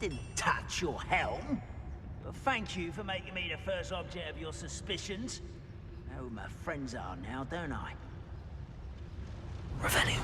didn't touch your helm. But thank you for making me the first object of your suspicions. I know who my friends are now, don't I? Revelio.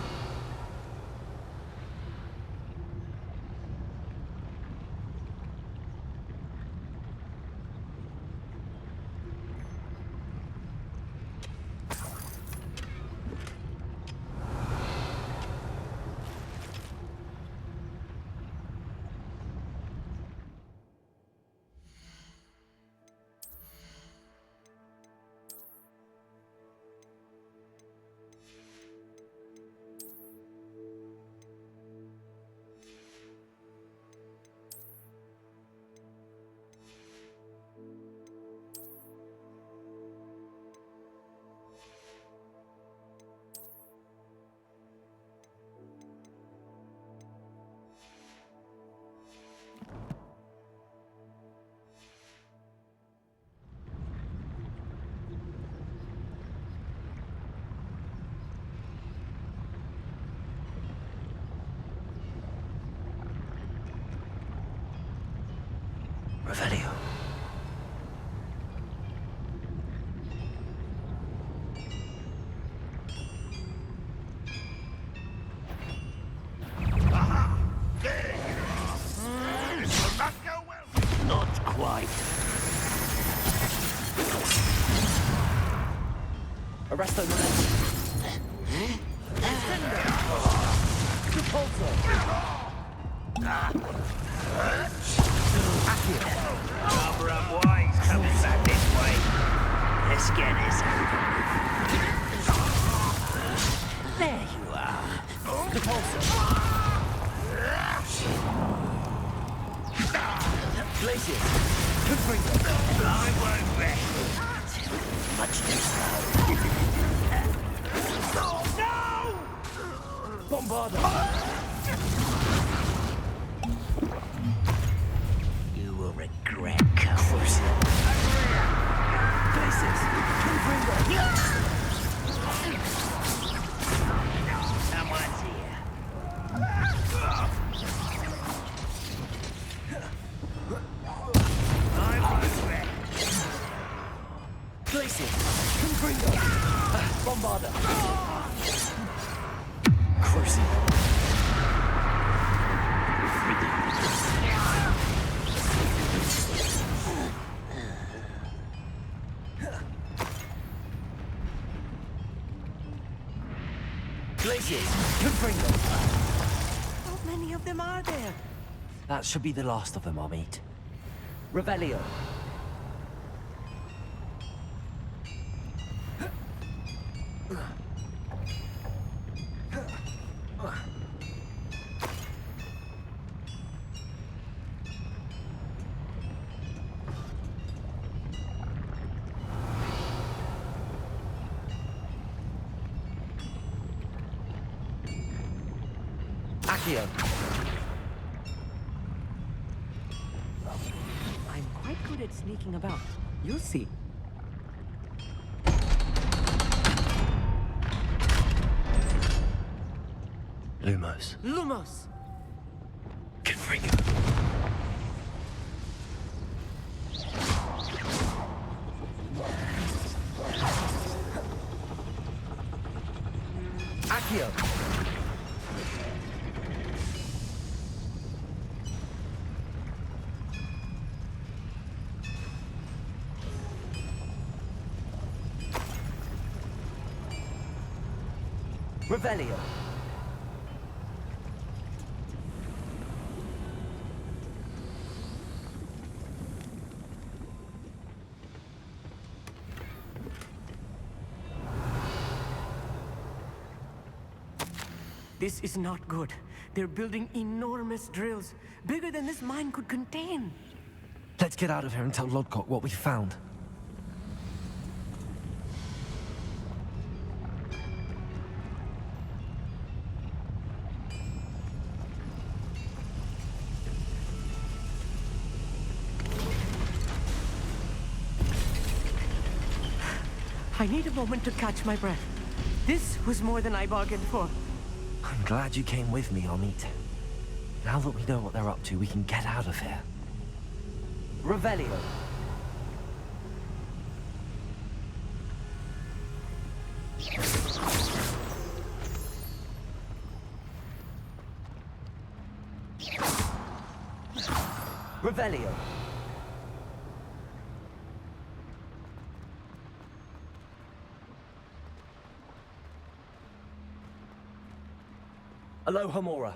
Revelio. Aha! There you are! This will not go well! Not quite. Arresto momentum. Cover up wise coming back this way. Let's get this. There you are. Glacier. Good freedom. I won't rest. Much too slow. No! Bombarda. You will regret course. Places. Someone's here. I won't rest. Places. Confringo. Bombarda. Corsi. Glaciers! Confringo! How many of them are there? That should be the last of them, Hogsmeade. Revelio. Accio. I'm quite good at sneaking about. You'll see. Lumos. Lumos! Confringo. Accio. Revelio. This is not good. They're building enormous drills, bigger than this mine could contain. Let's get out of here and tell Lodcock what we found. I need a moment to catch my breath. This was more than I bargained for. I'm glad you came with me, Hogsmeade. Now that we know what they're up to, we can get out of here. Revelio. Revelio. Alohomora.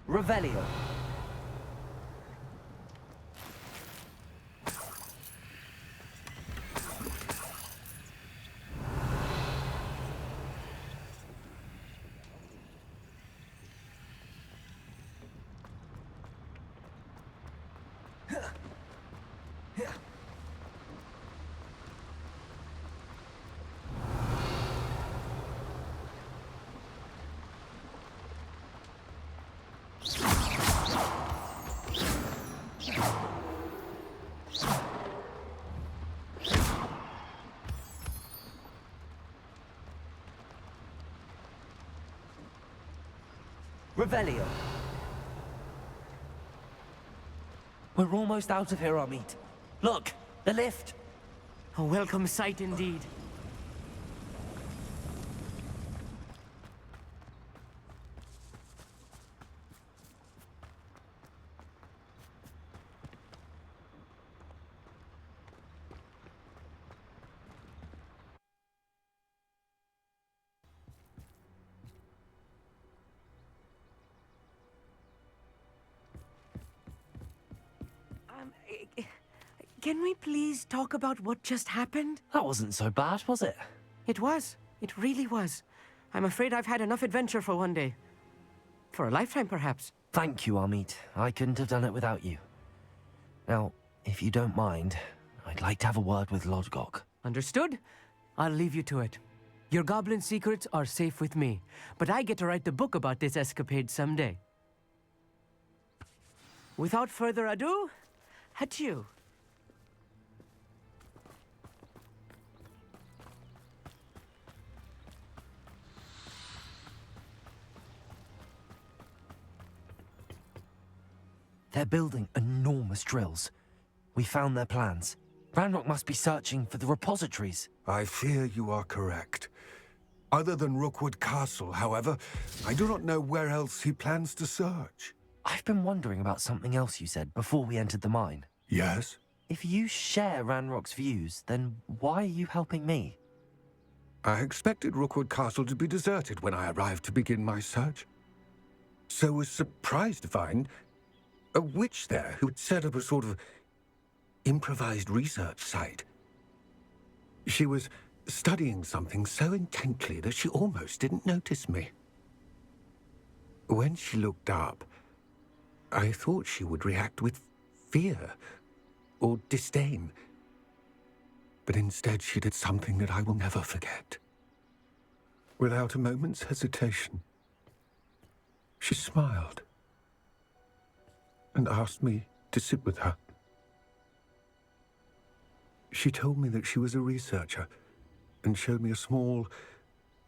Revelio. Revelio. We're almost out of here, Hogsmeade. Look, the lift. A welcome sight indeed. Can we please talk about what just happened? That wasn't so bad, was it? It was. It really was. I'm afraid I've had enough adventure for one day. For a lifetime, perhaps. Thank you, Hogsmeade. I couldn't have done it without you. Now, if you don't mind, I'd like to have a word with Lodgok. Understood? I'll leave you to it. Your goblin secrets are safe with me, but I get to write the book about this escapade someday. Without further ado, adieu. They're building enormous drills. We found their plans. Ranrock must be searching for the repositories. I fear you are correct. Other than Rookwood Castle, however, I do not know where else he plans to search. I've been wondering about something else you said before we entered the mine. Yes? If you share Ranrock's views, then why are you helping me? I expected Rookwood Castle to be deserted when I arrived to begin my search. So was surprised to find a witch there who had set up a sort of improvised research site. She was studying something so intently that she almost didn't notice me. When she looked up, I thought she would react with fear or disdain. But instead she did something that I will never forget. Without a moment's hesitation, she smiled and asked me to sit with her. She told me that she was a researcher and showed me a small,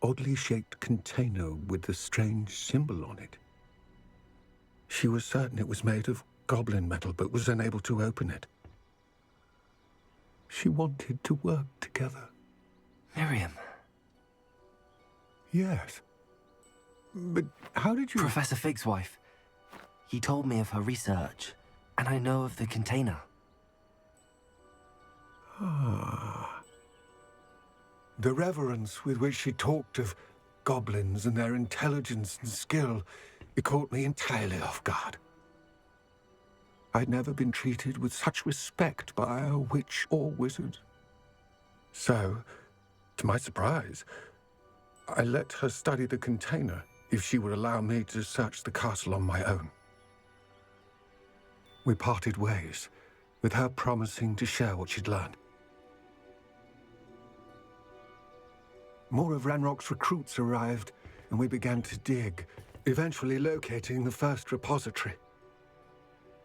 oddly shaped container with a strange symbol on it. She was certain it was made of goblin metal, but was unable to open it. She wanted to work together. Miriam. Yes. But how did you... Professor Fig's wife. He told me of her research, and I know of the container. Ah. The reverence with which she talked of goblins and their intelligence and skill, it caught me entirely off guard. I'd never been treated with such respect by a witch or wizard. So, to my surprise, I let her study the container if she would allow me to search the castle on my own. We parted ways, with her promising to share what she'd learned. more of Ranrock's recruits arrived, and we began to dig, eventually locating the first repository.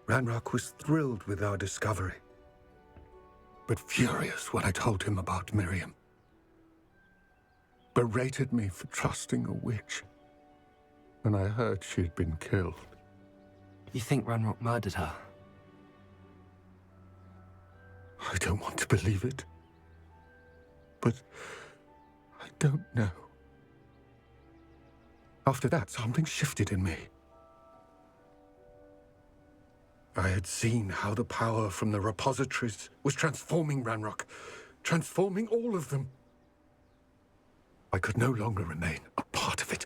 Ranrock was thrilled with our discovery, but furious when I told him about Miriam. Berated me for trusting a witch, and I heard she'd been killed. You think Ranrock murdered her? I don't want to believe it, but I don't know. After that, something shifted in me. I had seen how the power from the repositories was transforming Ranrock, transforming all of them. I could no longer remain a part of it.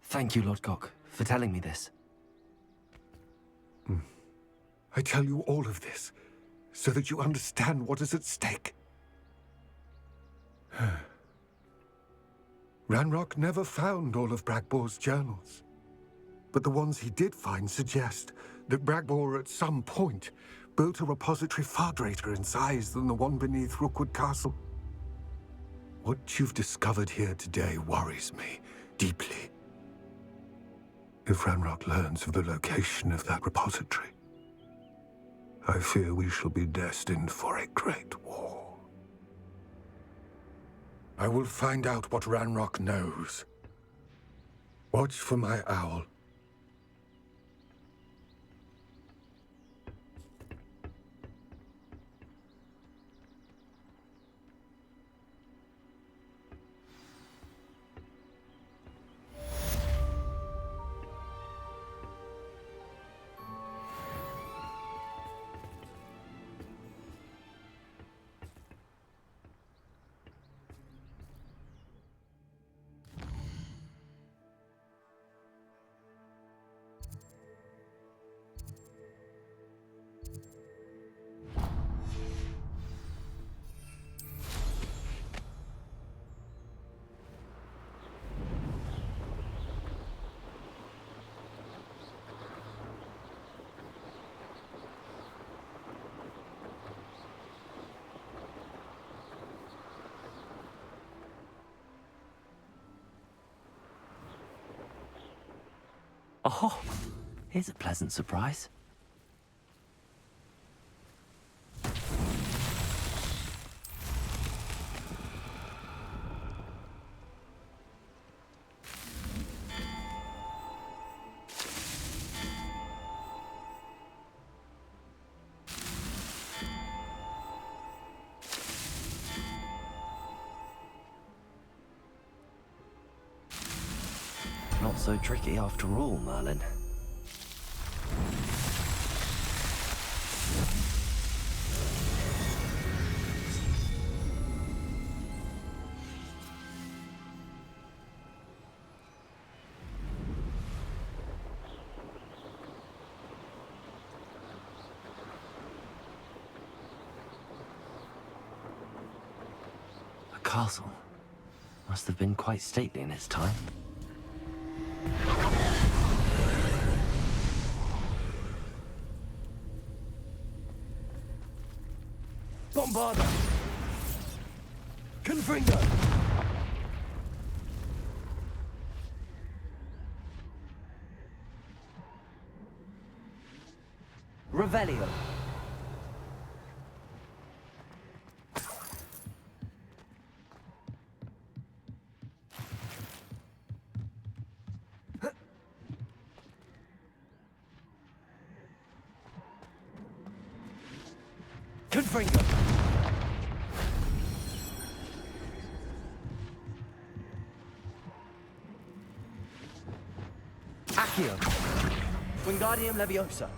Thank you, Lodgok, for telling me this. I tell you all of this so that you understand what is at stake. Ranrock never found all of Bragbor's journals, but the ones he did find suggest that Bragbor at some point built a repository far greater in size than the one beneath Rookwood Castle. What you've discovered here today worries me deeply. If Ranrock learns of the location of that repository, I fear we shall be destined for a great war. I will find out what Ranrock knows. Watch for my owl. Oh, here's a pleasant surprise. Not so tricky after all, Merlin. A castle. Must have been quite stately in its time. Bombarda! Confringo! Revelio. Confringo! Accio. Wingardium Leviosa.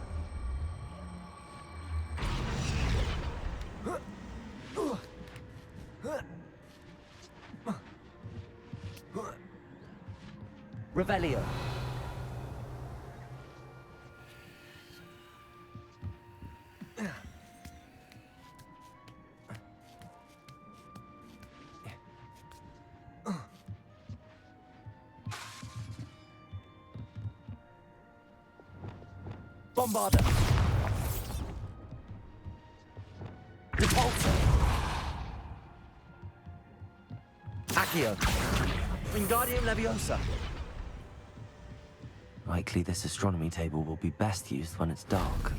Revelio. Bombarda! Repulsor! Accio. Wingardium Leviosa. Likely this astronomy table will be best used when it's dark.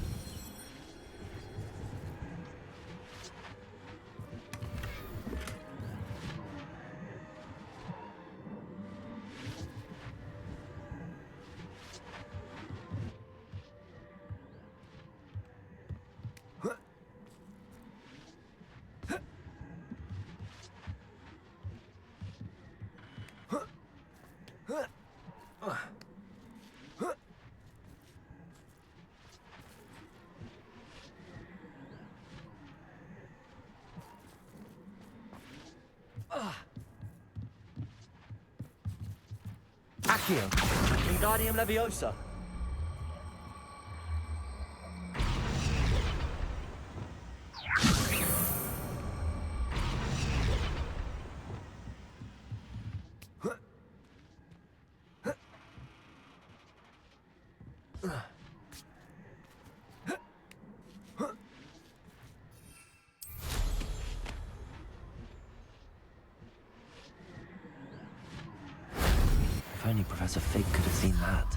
Accio. Wingardium Leviosa. If only Professor Fig could have seen that.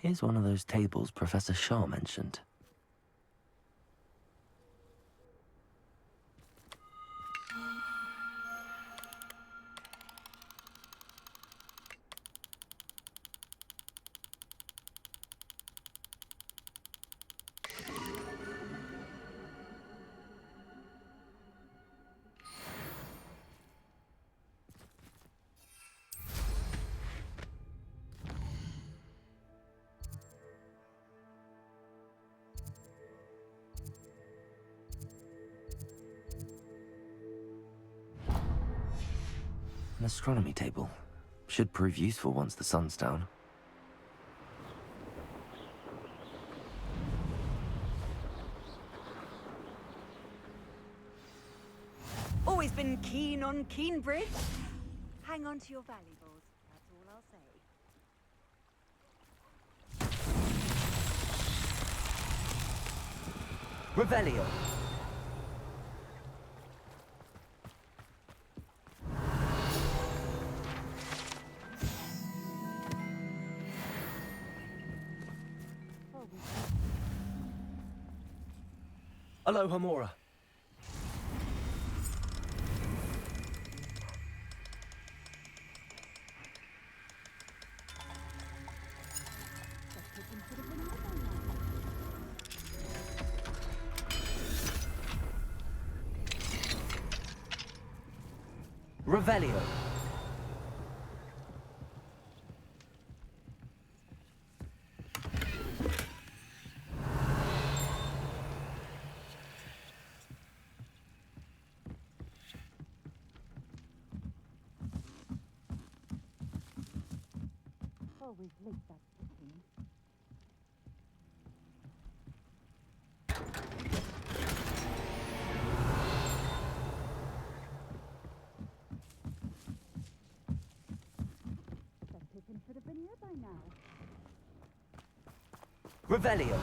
Here's one of those tables Professor Shaw mentioned. An astronomy table. Should prove useful once the sun's down. Always been keen on Keenbridge. Hang on to your valuables, that's all I'll say. Revelio. Alohomora. Revelio. Always late that cooking. That pigeon should have been here by now. Revelio.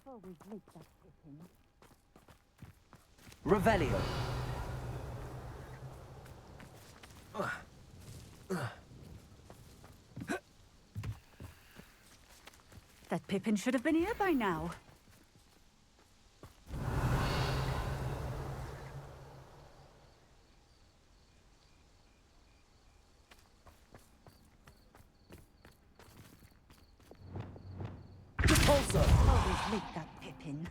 Always late that cooking. Revelio. That Pippin should have been here by now. Repulsor! Always leak that Pippin.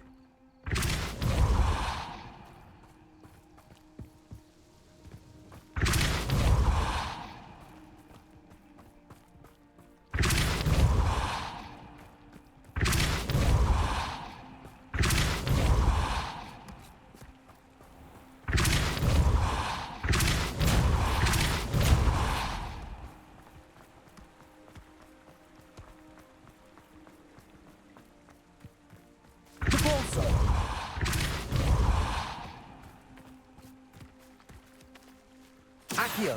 Repulsor! Accio!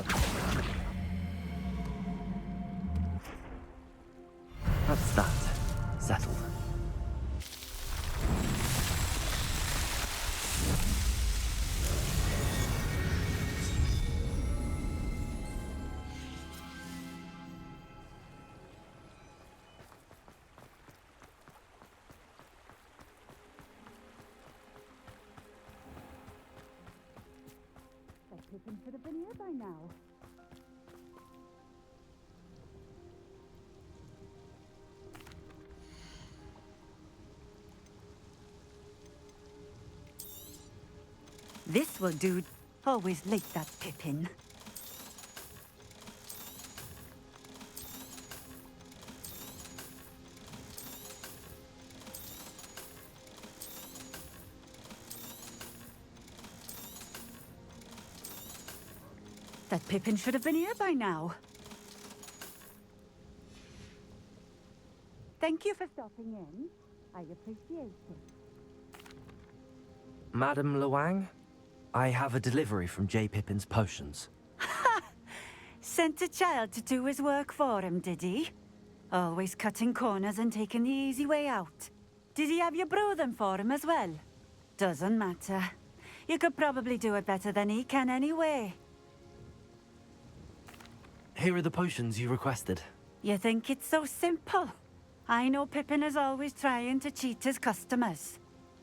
That's that. Settled. That Pippin should have been here by now. This will do. Always leak that Pippin. That Pippin should have been here by now. Thank you for stopping in. I appreciate it. Madam Luang, I have a delivery from J. Pippin's potions. Sent a child to do his work for him, did he? Always cutting corners and taking the easy way out. Did he have you brew them for him as well? Doesn't matter. You could probably do it better than he can anyway. Here are the potions you requested. You think it's so simple? I know Pippin is always trying to cheat his customers.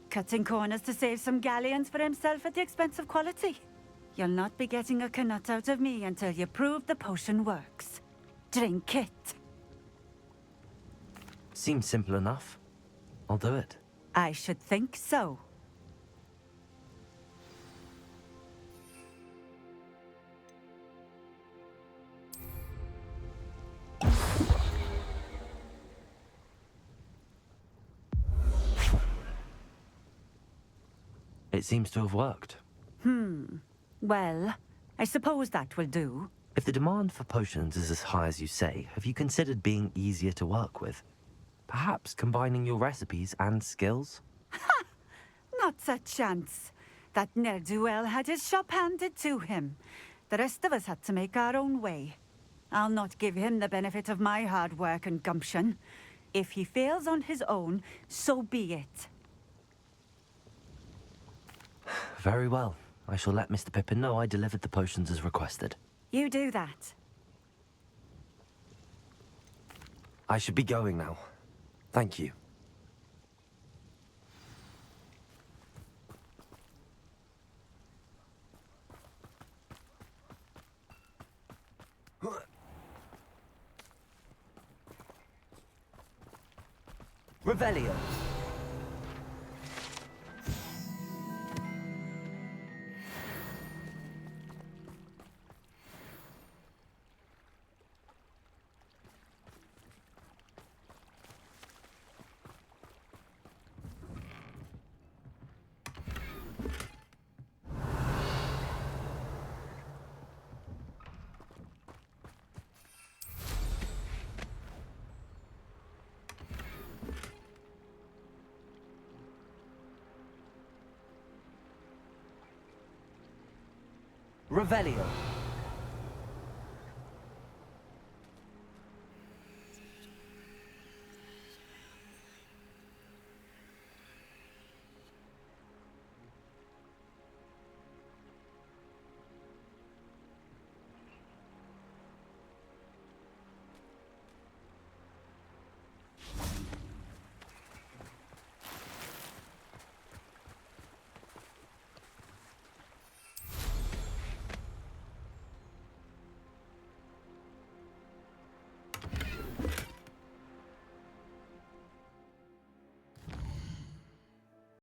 Cutting corners to save some galleons for himself at the expense of quality. You'll not be getting a canut out of me until you prove the potion works. Drink it. Seems simple enough. I'll do it. I should think so. It seems to have worked. Well, I suppose that will do. If the demand for potions is as high as you say, have you considered being easier to work with? Perhaps combining your recipes and skills? Not a chance. That ne'er-do-well had his shop handed to him. The rest of us had to make our own way. I'll not give him the benefit of my hard work and gumption. If he fails on his own, so be it. Very well. I shall let Mr. Pippin know I delivered the potions as requested. You do that. I should be going now. Thank you. Revelio. Revelio.